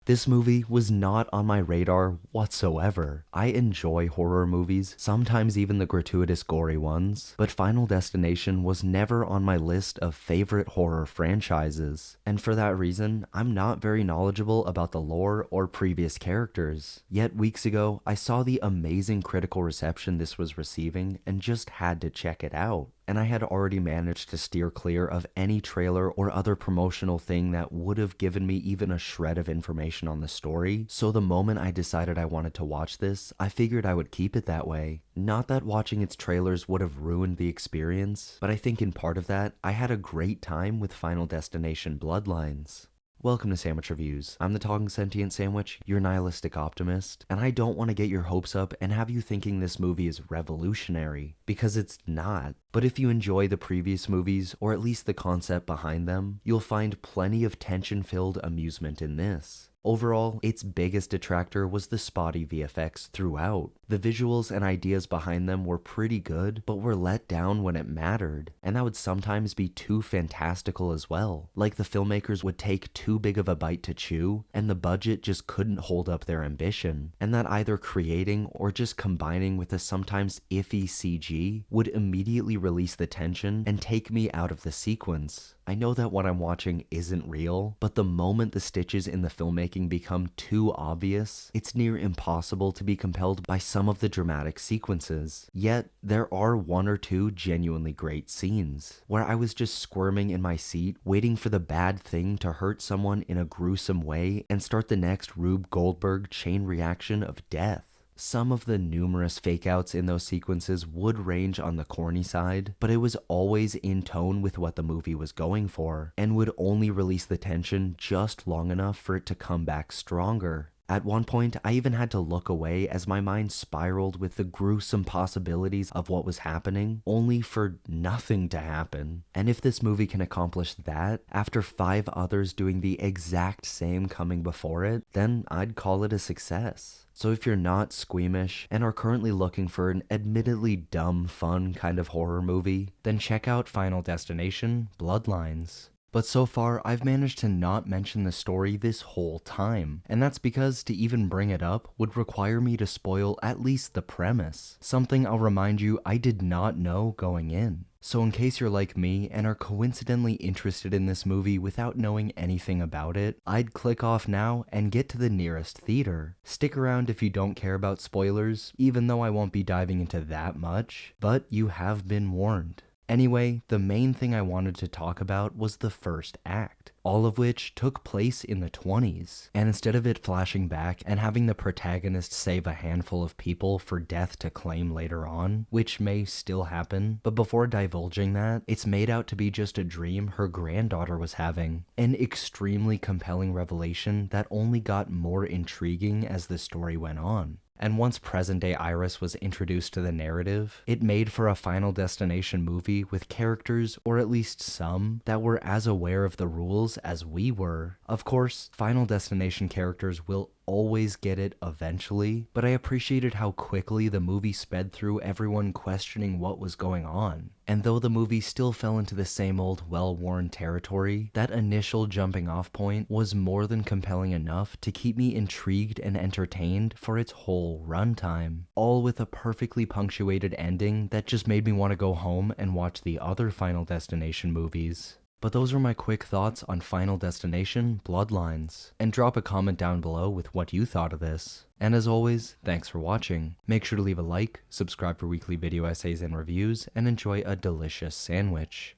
This movie was not on my radar whatsoever. I enjoy horror movies, sometimes even the gratuitous gory ones, but Final Destination was never on my list of favorite horror franchises. And for that reason, I'm not very knowledgeable about the lore or previous characters. Yet weeks ago, I saw the amazing critical reception this was receiving and just had to check it out. And I had already managed to steer clear of any trailer or other promotional thing that would have given me even a shred of information on the story, so the moment I decided I wanted to watch this, I figured I would keep it that way. Not that watching its trailers would have ruined the experience, but I think in part of that, I had a great time with Final Destination Bloodlines. Welcome to Sandwich Reviews. I'm the Talking Sentient Sandwich, your nihilistic optimist, and I don't want to get your hopes up and have you thinking this movie is revolutionary, because it's not. But if you enjoy the previous movies, or at least the concept behind them, you'll find plenty of tension-filled amusement in this. Overall, its biggest detractor was the spotty VFX throughout. The visuals and ideas behind them were pretty good, but were let down when it mattered, and that would sometimes be too fantastical as well. Like the filmmakers would take too big of a bite to chew, and the budget just couldn't hold up their ambition, and that either creating or just combining with a sometimes iffy CG would immediately release the tension and take me out of the sequence. I know that what I'm watching isn't real, but the moment the stitches in the filmmaking become too obvious, it's near impossible to be compelled by some of the dramatic sequences. Yet, there are one or two genuinely great scenes, where I was just squirming in my seat, waiting for the bad thing to hurt someone in a gruesome way and start the next Rube Goldberg chain reaction of death. Some of the numerous fake-outs in those sequences would range on the corny side, but it was always in tone with what the movie was going for, and would only release the tension just long enough for it to come back stronger. At one point, I even had to look away as my mind spiraled with the gruesome possibilities of what was happening, only for nothing to happen. And if this movie can accomplish that, after 5 others doing the exact same coming before it, then I'd call it a success. So if you're not squeamish and are currently looking for an admittedly dumb, fun kind of horror movie, then check out Final Destination Bloodlines. But so far, I've managed to not mention the story this whole time, and that's because to even bring it up would require me to spoil at least the premise, something I'll remind you I did not know going in. So in case you're like me and are coincidentally interested in this movie without knowing anything about it, I'd click off now and get to the nearest theater. Stick around if you don't care about spoilers, even though I won't be diving into that much, but you have been warned. Anyway, the main thing I wanted to talk about was the first act, all of which took place in the 20s, and instead of it flashing back and having the protagonist save a handful of people for death to claim later on, which may still happen, but before divulging that, it's made out to be just a dream her granddaughter was having, an extremely compelling revelation that only got more intriguing as the story went on. And once present-day Iris was introduced to the narrative, it made for a Final Destination movie with characters, or at least some, that were as aware of the rules as we were. Of course, Final Destination characters will always get it eventually, but I appreciated how quickly the movie sped through everyone questioning what was going on. And though the movie still fell into the same old well-worn territory, that initial jumping off point was more than compelling enough to keep me intrigued and entertained for its whole runtime, all with a perfectly punctuated ending that just made me want to go home and watch the other Final Destination movies. But those are my quick thoughts on Final Destination Bloodlines, and drop a comment down below with what you thought of this. And as always, thanks for watching. Make sure to leave a like, subscribe for weekly video essays and reviews, and enjoy a delicious sandwich.